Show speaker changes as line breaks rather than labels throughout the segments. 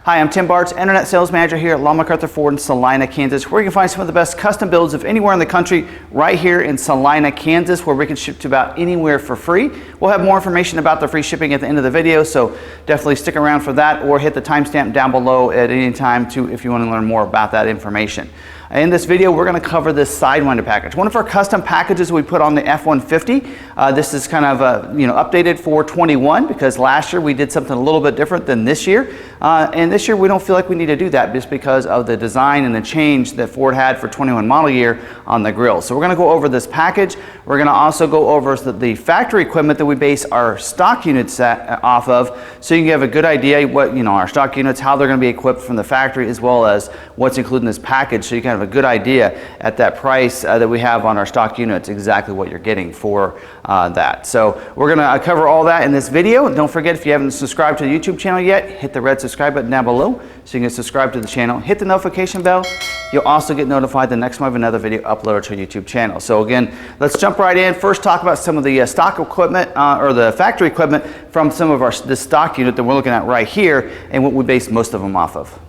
Hi, I'm Tim Bartz, Internet Sales Manager here at McArthur Ford in Salina, Kansas, where you can find some of the best custom builds of anywhere in the country right here in Salina, Kansas, where we can ship to about anywhere for free. We'll have more information about the free shipping at the end of the video, so definitely stick around for that or hit the timestamp down below at any time if you want to learn more about that information. In this video, we're going to cover this Sidewinder package, one of our custom packages we put on the F-150. This is kind of updated for 21 because last year we did something a little bit different than this year. And this year we don't feel like we need to do that just because of the design and the change that Ford had for 21 model year on the grill. So we're going to go over this package. We're going to also go over the factory equipment that we base our stock units off of, so you can have a good idea what our stock units, how they're going to be equipped from the factory, as well as what's included in this package, so you can have a good idea at that price that we have on our stock units exactly what you're getting for that. So we're going to cover all that in this video. Don't forget, if you haven't subscribed to the YouTube channel yet, hit the red subscribe button down below so you can subscribe to the channel. Hit the notification bell. You'll also get notified the next time I have another video uploaded to our YouTube channel. So again, let's jump right in. First, talk about some of the stock equipment or the factory equipment from some of the stock unit that we're looking at right here and what we base most of them off of.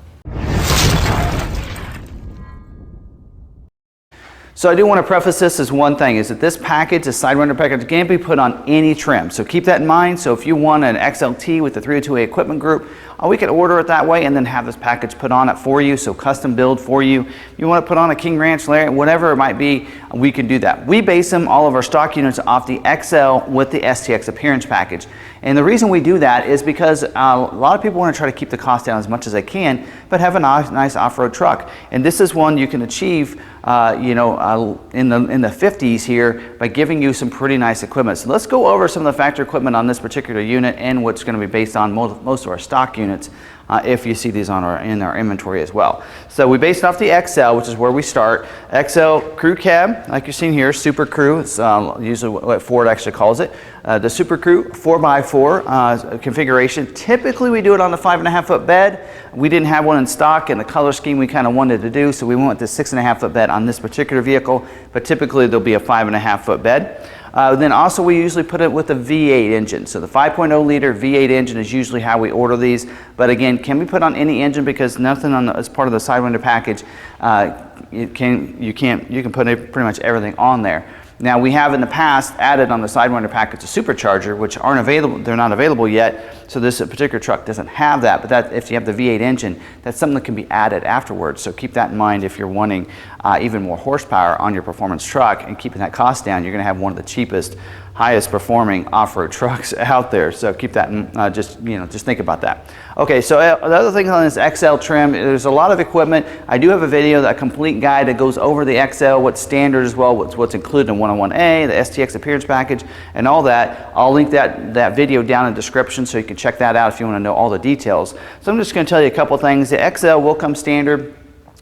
So I do want to preface this as one thing, is that this package, the Sidewinder package, can be put on any trim. So keep that in mind. So if you want an XLT with the 302A equipment group, we can order it that way and then have this package put on it for you. So custom build for you. If you want to put on a King Ranch layer, whatever it might be, we can do that. We base all of our stock units off the XL with the STX appearance package. And the reason we do that is because a lot of people want to try to keep the cost down as much as they can, but have a nice off-road truck. And this is one you can achieve in the 50s here by giving you some pretty nice equipment. So let's go over some of the factory equipment on this particular unit and what's going to be based on most of our stock units. If you see these in our inventory as well. So we based off the XL, which is where we start. XL crew cab, like you're seeing here, Super Crew. It's usually what Ford actually calls it. The Super Crew 4x4 configuration. Typically we do it on a 5.5 foot bed. We didn't have one in stock in the color scheme we kind of wanted to do, so we went with the 6.5 foot bed on this particular vehicle, but typically there'll be a 5.5 foot bed. Then also we usually put it with a V8 engine. So the 5.0 liter V8 engine is usually how we order these. But again, can we put on any engine, because nothing as part of the Sidewinder package, you can put pretty much everything on there. Now we have in the past added on the Sidewinder package a supercharger, which aren't available, they're not available yet. So this particular truck doesn't have that, but that if you have the V8 engine, that's something that can be added afterwards. So keep that in mind if you're wanting even more horsepower on your performance truck and keeping that cost down. You're going to have one of the cheapest, highest performing off-road trucks out there. So keep that in, just think about that. Okay, so the other thing on this XL trim, there's a lot of equipment. I do have a video, a complete guide that goes over the XL, what's standard as well, what's included in 101A, the STX appearance package, and all that. I'll link that video down in the description so you can check that out if you want to know all the details. So I'm just going to tell you a couple things. The XL will come standard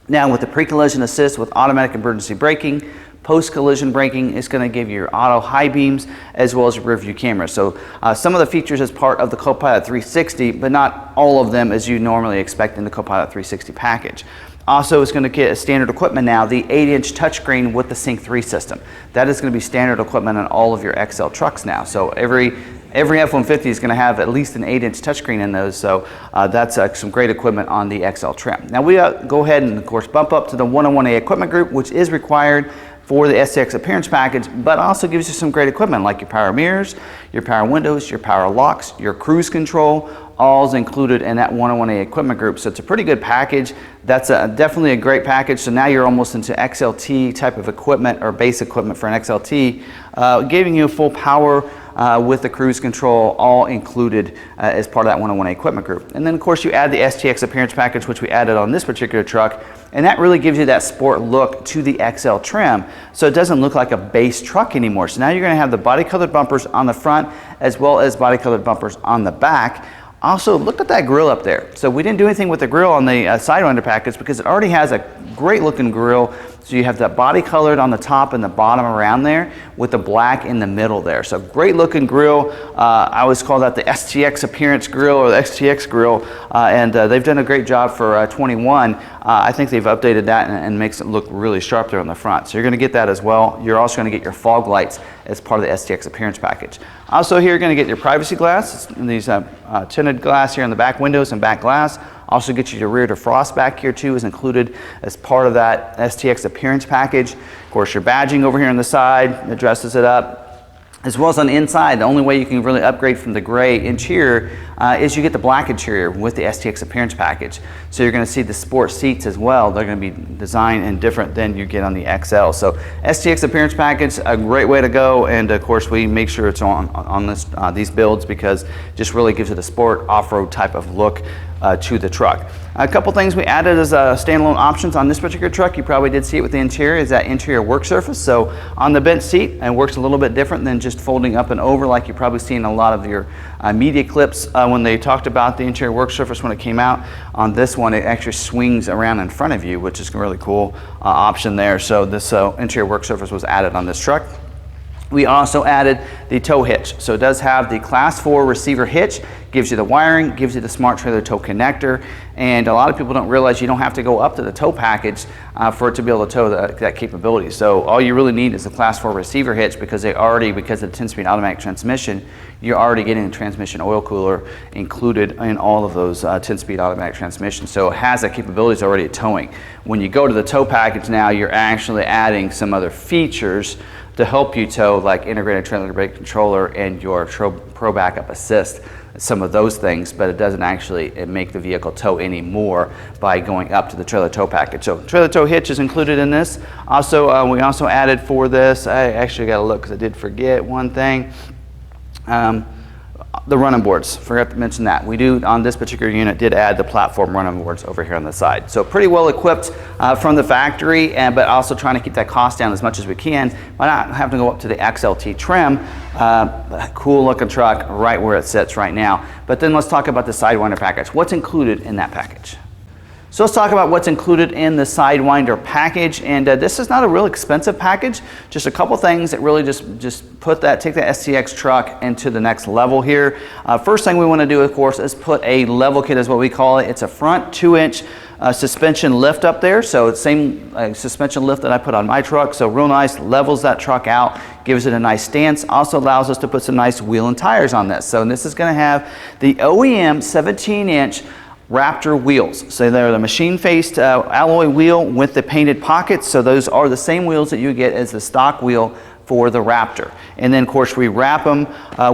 now with the pre-collision assist with automatic emergency braking. Post-collision braking is going to give you your auto high beams as well as rear view camera. So some of the features as part of the Copilot 360, but not all of them as you normally expect in the Copilot 360 package. Also, it's going to get a standard equipment now, the 8-inch touchscreen with the Sync 3 system. That is going to be standard equipment on all of your XL trucks now. So every F-150 is going to have at least an 8-inch touchscreen in those, so that's some great equipment on the XL trim. Now we go ahead and of course bump up to the 101A equipment group, which is required for the STX appearance package, but also gives you some great equipment like your power mirrors, your power windows, your power locks, your cruise control, all is included in that 101A equipment group. So it's a pretty good package. That's definitely a great package. So now you're almost into XLT type of equipment or base equipment for an XLT, giving you full power with the cruise control all included as part of that 101A equipment group. And then of course you add the STX appearance package, which we added on this particular truck, and that really gives you that sport look to the XL trim, so it doesn't look like a base truck anymore. So now you're going to have the body colored bumpers on the front as well as body colored bumpers on the back. Also, look at that grill up there. So we didn't do anything with the grill on the Sidewinder package because it already has a great looking grill. So you have that body colored on the top and the bottom around there with the black in the middle there. So great looking grill. I always call that the STX appearance grill or the STX grill. And they've done a great job for 21. I think they've updated that and makes it look really sharp there on the front. So you're going to get that as well. You're also going to get your fog lights as part of the STX appearance package. Also here you're going to get your privacy glass. These tinted glass here in the back windows and back glass. Also get you your rear defrost back here too, is included as part of that STX appearance package. Of course, your badging over here on the side that dresses it up. As well as on the inside, the only way you can really upgrade from the gray interior is you get the black interior with the STX appearance package. So you're going to see the sport seats as well. They're going to be designed and different than you get on the XL. So STX appearance package, a great way to go. And of course, we make sure it's on this, these builds because it just really gives it a sport off-road type of look to the truck. A couple things we added as standalone options on this particular truck, you probably did see it with the interior, is that interior work surface. So on the bench seat, it works a little bit different than just folding up and over like you probably seen in a lot of your media clips when they talked about the interior work surface when it came out. On this one, it actually swings around in front of you, which is a really cool option there. So this interior work surface was added on this truck. We also added the tow hitch. So it does have the Class 4 receiver hitch, gives you the wiring, gives you the smart trailer tow connector, and a lot of people don't realize you don't have to go up to the tow package for it to be able to tow that capability. So all you really need is the Class 4 receiver hitch because they already, because of the 10-speed automatic transmission, you're already getting the transmission oil cooler included in all of those 10-speed automatic transmissions. So it has that capabilities already at towing. When you go to the tow package now, you're actually adding some other features to help you tow, like integrated trailer brake controller and your Pro Backup Assist, some of those things, but it doesn't actually make the vehicle tow anymore by going up to the trailer tow package. So trailer tow hitch is included in this. Also, we also added for this, I actually got to look because I did forget one thing. The running boards, forgot to mention that. We do, on this particular unit, did add the platform running boards over here on the side. So pretty well equipped from the factory, but also trying to keep that cost down as much as we can by not having to go up to the XLT trim. Cool looking truck right where it sits right now. But then let's talk about the Sidewinder package. What's included in that package? So let's talk about what's included in the Sidewinder package, and this is not a real expensive package, just a couple things that really just take that STX truck into the next level here. First thing we want to do, of course, is put a level kit, is what we call it. It's a front 2-inch suspension lift up there, so it's same suspension lift that I put on my truck, so real nice, levels that truck out, gives it a nice stance, also allows us to put some nice wheel and tires on this. So this is going to have the OEM 17-inch Raptor wheels. So they're the machine-faced alloy wheel with the painted pockets. So those are the same wheels that you get as the stock wheel for the Raptor. And then of course we wrap them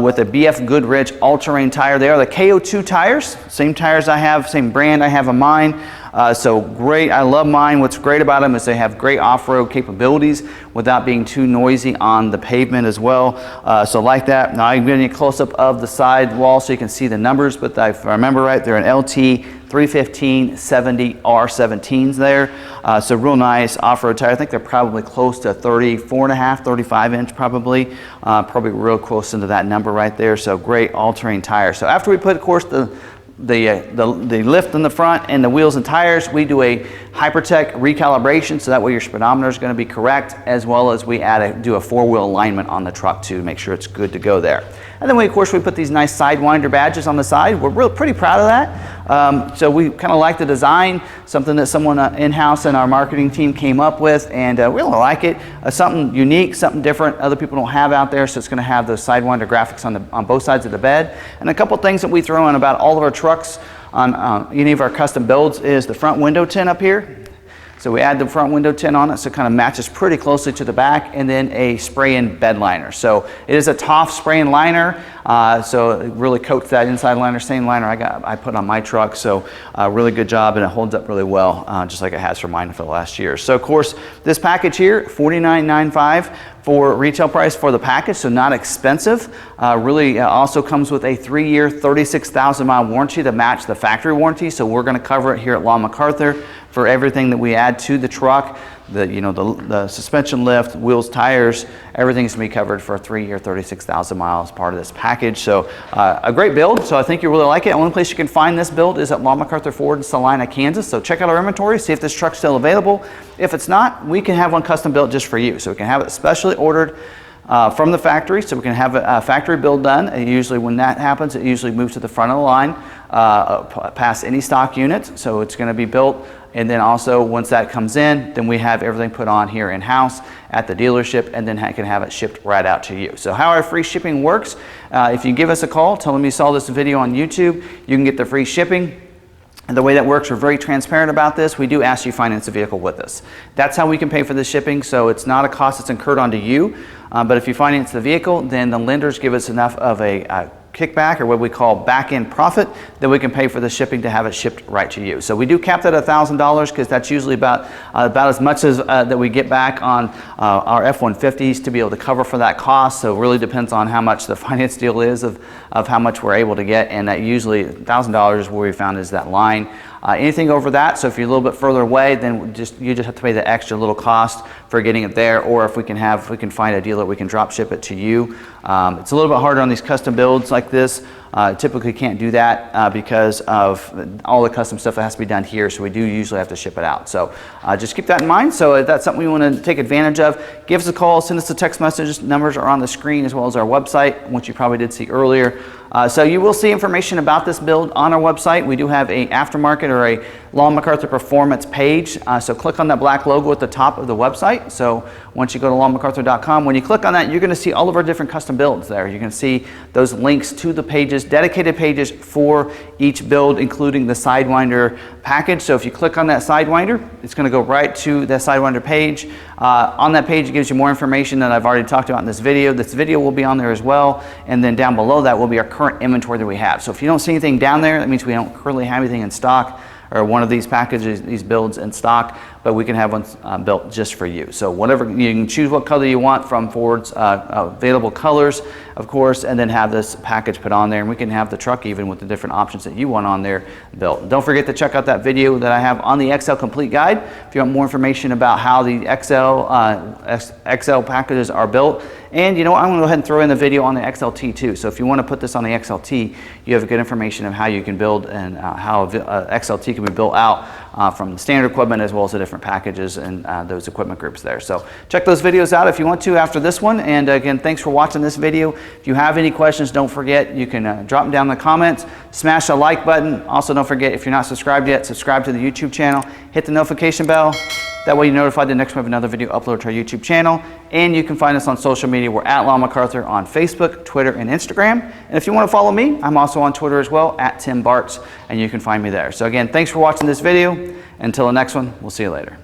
with a BF Goodrich all-terrain tire. They are the KO2 tires, same tires I have, same brand I have on mine. So great, I love mine. What's great about them is they have great off-road capabilities without being too noisy on the pavement as well. So like that. Now I'm getting a close-up of the side wall so you can see the numbers, but if I remember right, they're an LT 315 70 R17s there. So real nice off-road tire. I think they're probably close to 34.5, 35 inch probably. Probably real close into that number right there. So great all-terrain tire. So after we put, of course, the lift in the front and the wheels and tires, we do a Hypertech recalibration, so that way your speedometer is going to be correct, as well as we do a 4-wheel alignment on the truck to make sure it's good to go there. And then of course we put these nice Sidewinder badges on the side. We're pretty proud of that. So we kind of like the design, something that someone in-house in our marketing team came up with, and we really like it. Something unique, something different other people don't have out there, so it's going to have those Sidewinder graphics on both sides of the bed. And a couple things that we throw in about all of our trucks on any of our custom builds is the front window tint up here. So we add the front window tint on it, so it kind of matches pretty closely to the back, and then a spray-in bed liner. So it is a TOF spray-in liner, so it really coats that inside liner, same liner I put on my truck. So really good job, and it holds up really well, just like it has for mine for the last year. So of course, this package here, $49.95 for retail price for the package, so not expensive. Really also comes with a 3-year, 36,000-mile warranty to match the factory warranty. So we're going to cover it here at McArthur for everything that we add to the truck. The suspension lift, wheels, tires, everything's going to be covered for a 3-year, 36,000 miles part of this package. So a great build. So I think you really like it. The only place you can find this build is at McArthur Ford in Salina, Kansas. So check out our inventory, see if this truck's still available. If it's not, we can have one custom built just for you. So we can have it specially ordered from the factory, so we can have a factory build done. And usually when that happens, it usually moves to the front of the line, past any stock unit. So it's going to be built, and then also once that comes in, then we have everything put on here in-house at the dealership, and then I can have it shipped right out to you. So how our free shipping works, if you give us a call, tell them you saw this video on YouTube, you can get the free shipping. And the way that works, we're very transparent about this. We do ask you to finance the vehicle with us. That's how we can pay for the shipping, so it's not a cost that's incurred onto you. But if you finance the vehicle, then the lenders give us enough of a kickback, or what we call back-end profit, that we can pay for the shipping to have it shipped right to you. So we do cap that at $1,000 because that's usually about as much as that we get back on our F-150s to be able to cover for that cost. So it really depends on how much the finance deal is of how much we're able to get, and that usually $1,000 is where we found is that line. Anything over that, so if you're a little bit further away, then you just have to pay the extra little cost for getting it there, or if we can find a dealer, we can drop ship it to you. It's a little bit harder on these custom builds like this. Typically can't do that because of all the custom stuff that has to be done here, so we do usually have to ship it out. So just keep that in mind. So if that's something we want to take advantage of, give us a call, send us a text message. Numbers are on the screen as well as our website, which you probably did see earlier. So you will see information about this build on our website. We do have a aftermarket or a Law McArthur Performance page. So click on that black logo at the top of the website. So once you go to lawmcarthur.com, when you click on that, you're going to see all of our different custom builds there. You can see those links to the pages, dedicated pages for each build, including the Sidewinder package. So if you click on that Sidewinder, it's going to go right to the Sidewinder page. On that page, it gives you more information that I've already talked about in this video. This video will be on there as well. And then down below that will be our current inventory that we have. So if you don't see anything down there, that means we don't currently have anything in stock, or one of these packages, these builds in stock, but we can have one built just for you. So whatever, you can choose what color you want from Ford's available colors, of course, and then have this package put on there, and we can have the truck even with the different options that you want on there built. Don't forget to check out that video that I have on the XL Complete Guide if you want more information about how the XL packages are built. And you know what, I'm going to go ahead and throw in the video on the XLT too. So if you want to put this on the XLT, you have good information of how you can build and how XLT can be built out from the standard equipment as well as the different packages and those equipment groups there. So check those videos out if you want to after this one. And again, thanks for watching this video. If you have any questions, don't forget, you can drop them down in the comments, smash the like button. Also, don't forget, if you're not subscribed yet, subscribe to the YouTube channel, hit the notification bell. That way you're notified the next time we have another video uploaded to our YouTube channel. And you can find us on social media. We're at Law McArthur on Facebook, Twitter, and Instagram. And if you want to follow me, I'm also on Twitter as well, at Tim Bartz, and you can find me there. So again, thanks for watching this video. Until the next one, we'll see you later.